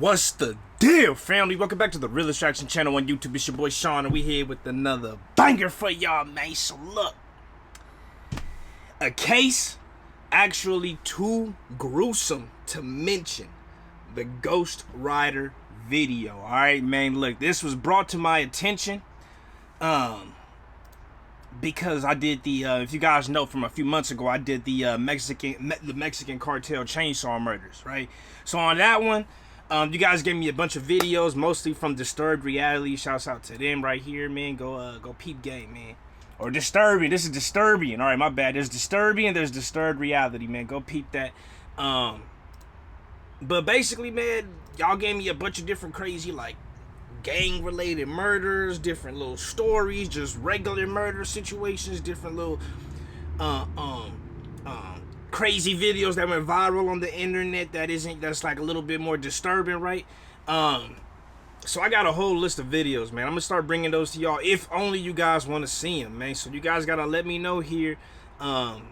What's the deal, family? Welcome back to the Real Extraction channel on YouTube. It's your boy Sean, and we here with another banger for y'all, man. So look, a case actually too gruesome to mention. The Ghost Rider video. All right, man. Look, this was brought to my attention, because I did the if you guys know from a few months ago, I did the Mexican cartel chainsaw murders, right? So on that one, you guys gave me a bunch of videos, mostly from Disturbed Reality. Shouts out to them right here, man. Go peep game, man. Or Disturbing. This is Disturbing. All right, my bad. There's Disturbing and there's Disturbed Reality, man. Go peep that. But basically, man, y'all gave me a bunch of different crazy, like, gang-related murders, different little stories, just regular murder situations, different little crazy videos that went viral on the internet that's like a little bit more disturbing, right? So I got a whole list of videos, man. I'm gonna start bringing those to y'all if only you guys want to see them, man. So you guys gotta let me know here.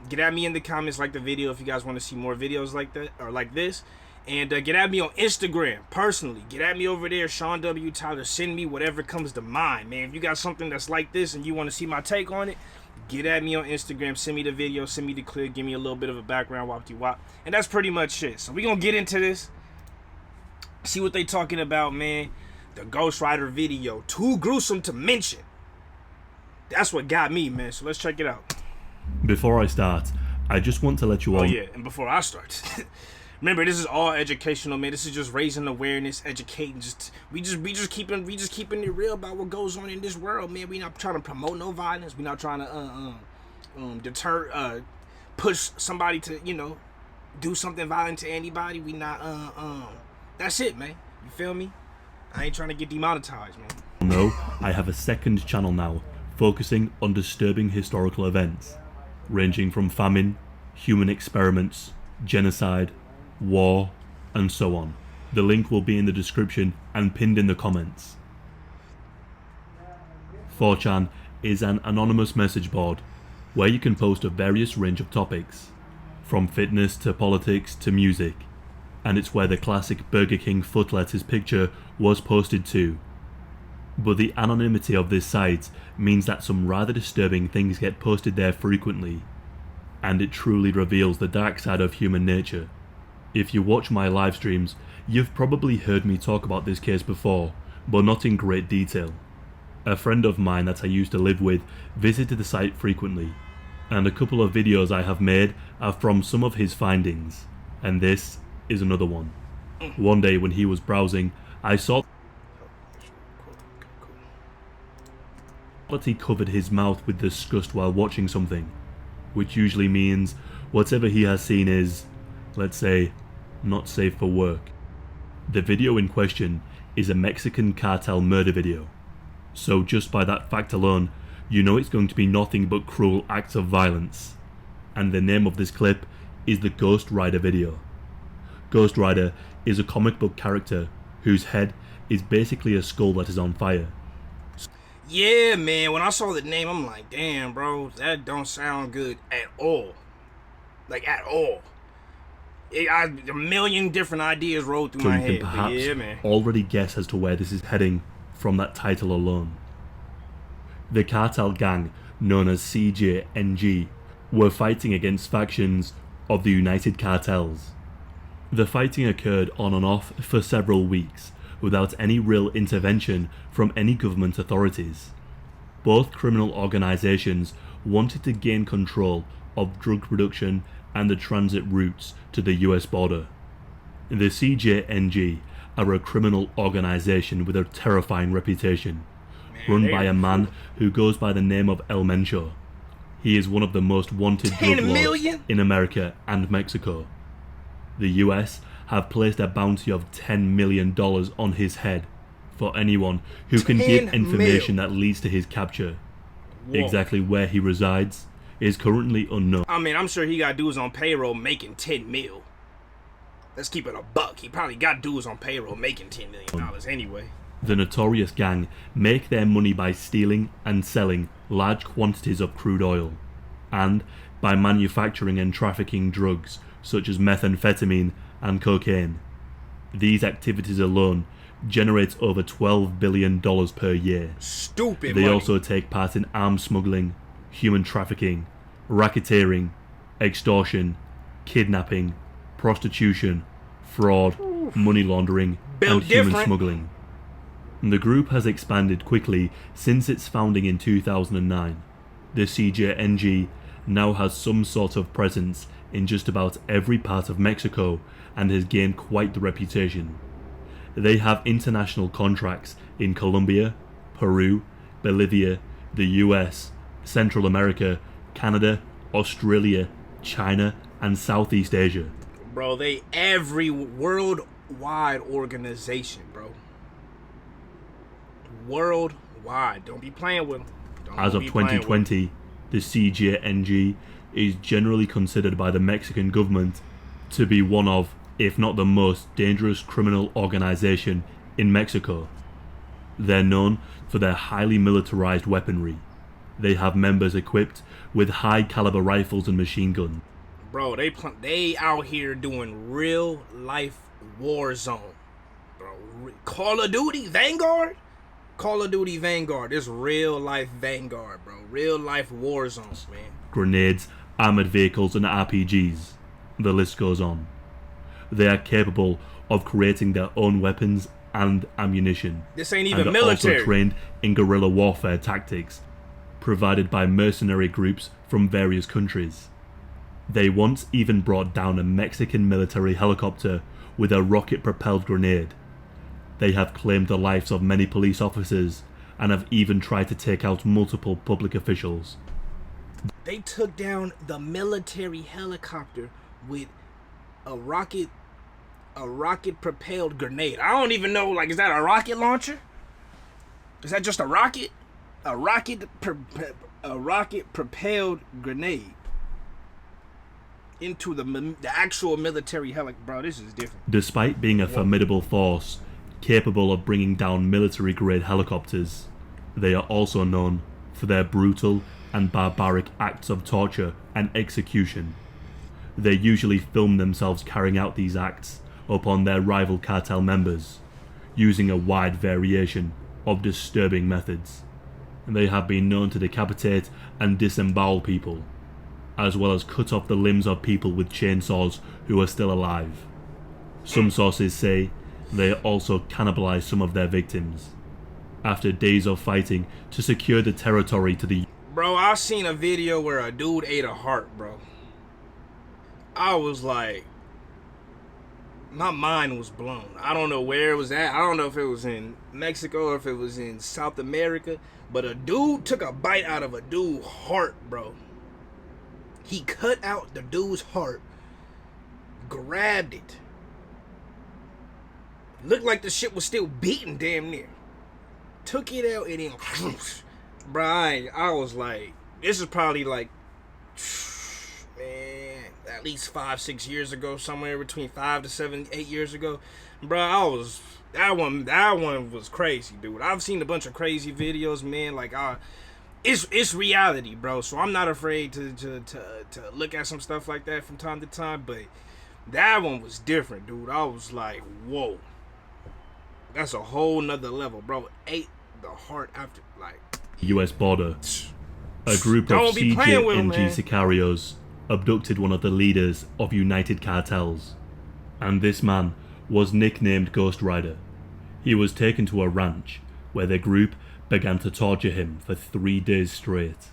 Get at me in the comments, like the video if you guys want to see more videos like that or like this. And get at me on Instagram, personally. Get at me over there, Sean W. Tyler. Send me whatever comes to mind, man. If you got something that's like this and you want to see my take on it, get at me on Instagram. Send me the video, send me the clip, give me a little bit of a background, wop-de-wop. And that's pretty much it. So we're going to get into this, see what they talking about, man. The Ghost Rider video, too gruesome to mention. That's what got me, man. So let's check it out. Before I start, I just want to let you all... Oh, yeah, and before I start... Remember, this is all educational, man. This is just raising awareness, educating. We just keeping it real about what goes on in this world, man. We not trying to promote no violence. We not trying to deter, push somebody to, you know, do something violent to anybody. We not that's it, man. You feel me? I ain't trying to get demonetized, man. No, I have a second channel now, focusing on disturbing historical events, ranging from famine, human experiments, genocide, war, and so on. The link will be in the description and pinned in the comments. 4chan is an anonymous message board where you can post a various range of topics, from fitness to politics to music, and it's where the classic Burger King foot lettuce picture was posted to. But the anonymity of this site means that some rather disturbing things get posted there frequently, and it truly reveals the dark side of human nature. If you watch my live streams, you've probably heard me talk about this case before, but not in great detail. A friend of mine that I used to live with visited the site frequently, and a couple of videos I have made are from some of his findings, and this is another one. One day when he was browsing, I saw that he covered his mouth with disgust while watching something, which usually means whatever he has seen is, let's say, not safe for work. The video in question is a Mexican cartel murder video, so just by that fact alone, you know it's going to be nothing but cruel acts of violence. And the name of this clip is the Ghost Rider video. Ghost Rider is a comic book character whose head is basically a skull that is on fire. Yeah, man, when I saw the name, I'm like, damn, bro, that don't sound good at all. Like, at all. A million different ideas rolled through my head. You can perhaps yeah, man, already guess as to where this is heading from that title alone. The cartel gang, known as CJNG, were fighting against factions of the United Cartels. The fighting occurred on and off for several weeks, without any real intervention from any government authorities. Both criminal organizations wanted to gain control of drug production and the transit routes to the US border. The CJNG are a criminal organization with a terrifying reputation, run by a man who goes by the name of El Mencho. He is one of the most wanted drug lords in America and Mexico. The US have placed a bounty of $10 million on his head for anyone who can give information that leads to his capture. Whoa. Exactly where he resides is currently unknown. I mean, I'm sure he got dudes on payroll making 10 mil. Let's keep it a buck. He probably got dudes on payroll making $10 million anyway. The notorious gang make their money by stealing and selling large quantities of crude oil, and by manufacturing and trafficking drugs such as methamphetamine and cocaine. These activities alone generate over $12 billion per year. Stupid They money. also take part in arms smuggling, human trafficking, racketeering, extortion, kidnapping, prostitution, fraud, money laundering, Built and human different. smuggling. The group has expanded quickly since its founding in 2009. The CJNG now has some sort of presence in just about every part of Mexico and has gained quite the reputation. They have international contracts in Colombia, Peru, Bolivia, the US, Central America, Canada, Australia, China, and Southeast Asia. Bro, they every worldwide organization, bro. Worldwide. Don't be playing with them. As of 2020, the CJNG is generally considered by the Mexican government to be one of, if not the most dangerous criminal organization in Mexico. They're known for their highly militarized weaponry. They have members equipped with high caliber rifles and machine guns. Bro, they out here doing real life war zone. Bro, Call of Duty Vanguard? Call of Duty Vanguard. This real life Vanguard, bro. Real life war zones, man. Grenades, armored vehicles, and RPGs. The list goes on. They are capable of creating their own weapons and ammunition. This ain't and even are military. also trained in guerrilla warfare tactics, provided by mercenary groups from various countries. They once even brought down a Mexican military helicopter with a rocket-propelled grenade. They have claimed the lives of many police officers and have even tried to take out multiple public officials. They took down the military helicopter with a rocket propelled grenade. I don't even know, like, is that a rocket launcher? Is that just a rocket? A rocket propelled grenade into the actual military helicopter. Bro, this is different. Despite being a formidable force capable of bringing down military-grade helicopters, they are also known for their brutal and barbaric acts of torture and execution. They usually film themselves carrying out these acts upon their rival cartel members, using a wide variation of disturbing methods. They have been known to decapitate and disembowel people, as well as cut off the limbs of people with chainsaws who are still alive. Some sources say they also cannibalize some of their victims, after days of fighting to secure the territory to the... Bro, I seen a video where a dude ate a heart, bro. I was like, my mind was blown. I don't know where it was at. I don't know if it was in Mexico or if it was in South America, but a dude took a bite out of a dude's heart, bro. He cut out the dude's heart, grabbed it. Looked like the shit was still beating damn near. Took it out and then, bro, I was like, this is probably like, man, at least 5-6 years ago, somewhere between 5 to 7, 8 years ago, bro. That one was crazy, dude. I've seen a bunch of crazy videos, man. Like, it's reality, bro. So I'm not afraid to look at some stuff like that from time to time. But that one was different, dude. I was like, whoa, that's a whole nother level, bro. Ate the heart after, like, US border. A group of Don't be playing with 'em, CJNG man. sicarios abducted one of the leaders of United Cartels, and this man was nicknamed Ghost Rider. He was taken to a ranch where the group began to torture him for 3 days straight.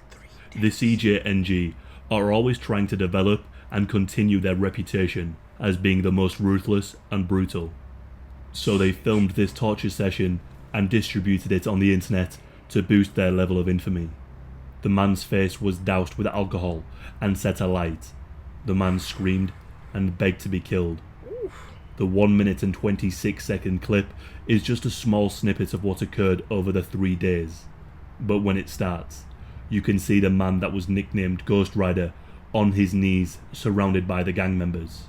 The CJNG are always trying to develop and continue their reputation as being the most ruthless and brutal. So they filmed this torture session and distributed it on the internet to boost their level of infamy. The man's face was doused with alcohol and set alight. The man screamed and begged to be killed. The 1 minute and 26-second clip is just a small snippet of what occurred over the 3 days. But when it starts, you can see the man that was nicknamed Ghost Rider on his knees, surrounded by the gang members.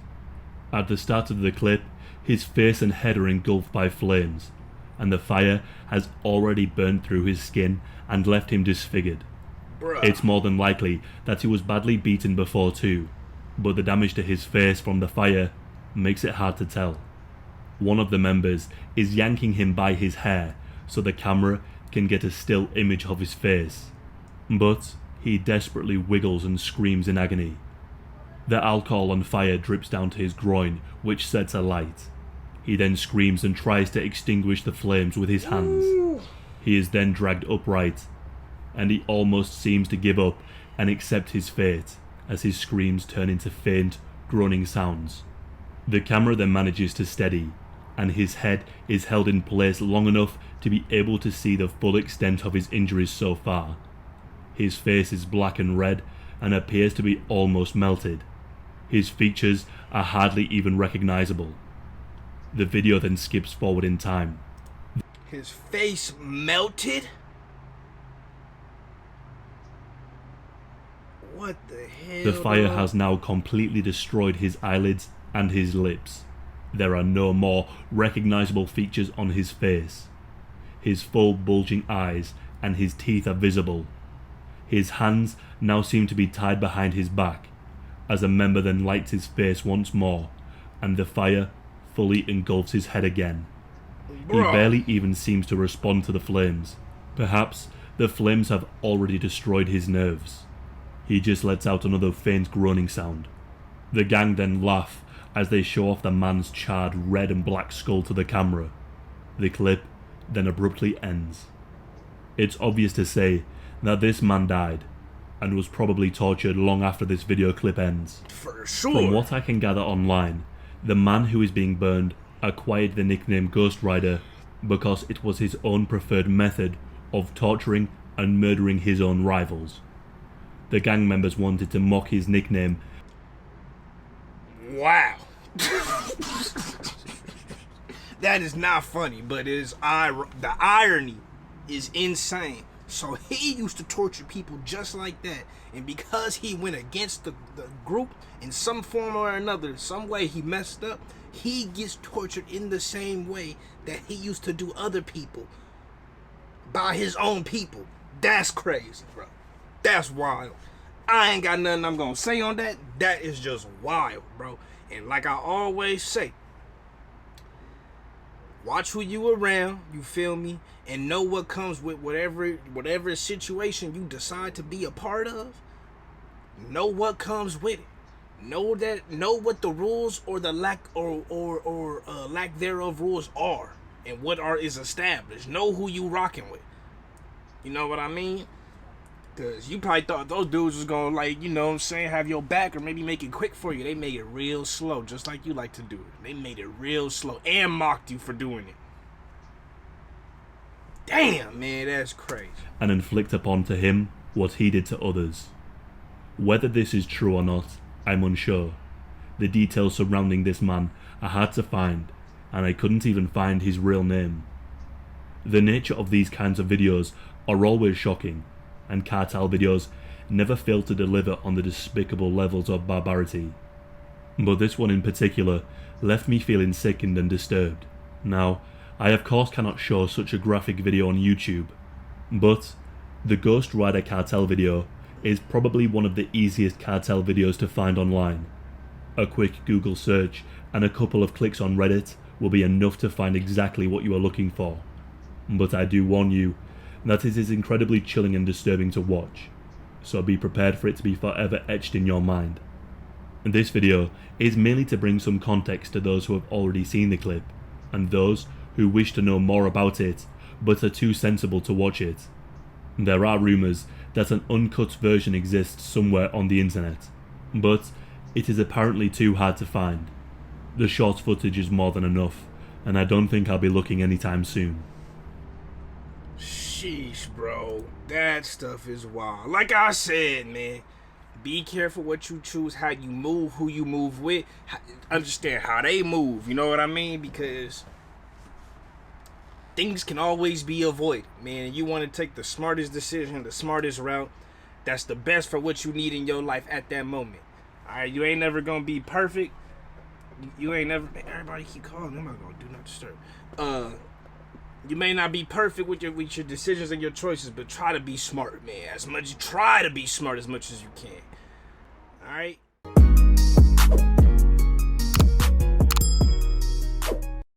At the start of the clip, his face and head are engulfed by flames, and the fire has already burned through his skin and left him disfigured. bruh. It's more than likely that he was badly beaten before too, but the damage to his face from the fire makes it hard to tell. One of the members is yanking him by his hair so the camera can get a still image of his face, but he desperately wiggles and screams in agony. The alcohol and fire drips down to his groin, which sets alight. He then screams and tries to extinguish the flames with his hands. He is then dragged upright, and he almost seems to give up and accept his fate as his screams turn into faint, groaning sounds. The camera then manages to steady, and his head is held in place long enough to be able to see the full extent of his injuries so far. His face is black and red and appears to be almost melted. His features are hardly even recognizable. The video then skips forward in time. His face melted? What the hell? The fire has now completely destroyed his eyelids and his lips. There are no more recognizable features on his face. His full bulging eyes and his teeth are visible. His hands now seem to be tied behind his back, as a member then lights his face once more, and the fire fully engulfs his head again. He barely even seems to respond to the flames. Perhaps the flames have already destroyed his nerves. He just lets out another faint groaning sound. The gang then laugh as they show off the man's charred red and black skull to the camera. The clip then abruptly ends. It's obvious to say that this man died, and was probably tortured long after this video clip ends. For sure. From what I can gather online, the man who is being burned acquired the nickname Ghost Rider because it was his own preferred method of torturing and murdering his own rivals. The gang members wanted to mock his nickname. Wow. That is not funny, but it is the irony is insane. So he used to torture people just like that, and because he went against the group in some form or another, some way he messed up, he gets tortured in the same way that he used to do other people by his own people. That's crazy, bro. That's wild. I ain't got nothing I'm gonna say on that. That is just wild, bro. And like I always say, watch who you around, you feel me, and know what comes with whatever situation you decide to be a part of. Know what comes with it. Know what the rules or the lack lack thereof rules are, and what is established. Know who you rocking with. You know what I mean? Because you probably thought those dudes was gonna, like, you know what I'm saying, have your back or maybe make it quick for you. They made it real slow, just like you like to do it. They made it real slow and mocked you for doing it. Damn, man, that's crazy. And inflict upon to him what he did to others. Whether this is true or not, I'm unsure. The details surrounding this man are hard to find, and I couldn't even find his real name. The nature of these kinds of videos are always shocking, and cartel videos never fail to deliver on the despicable levels of barbarity. But this one in particular left me feeling sickened and disturbed. Now, I of course cannot show such a graphic video on YouTube, but the Ghost Rider cartel video is probably one of the easiest cartel videos to find online. A quick Google search and a couple of clicks on Reddit will be enough to find exactly what you are looking for. But I do warn you that it is incredibly chilling and disturbing to watch, so be prepared for it to be forever etched in your mind. This video is merely to bring some context to those who have already seen the clip, and those who wish to know more about it but are too sensible to watch it. There are rumours that an uncut version exists somewhere on the internet, but it is apparently too hard to find. The short footage is more than enough, and I don't think I'll be looking anytime soon. Sheesh, bro. That stuff is wild. Like I said, man, be careful what you choose, how you move, who you move with. Understand how they move, you know what I mean? Because things can always be avoided, man. You want to take the smartest decision, the smartest route. That's the best for what you need in your life at that moment. Alright, you ain't never gonna be perfect. You ain't never, man, everybody keep calling. I'm not gonna do not disturb. You may not be perfect with your decisions and your choices, but try to be smart, man. Try to be smart as much as you can. All right.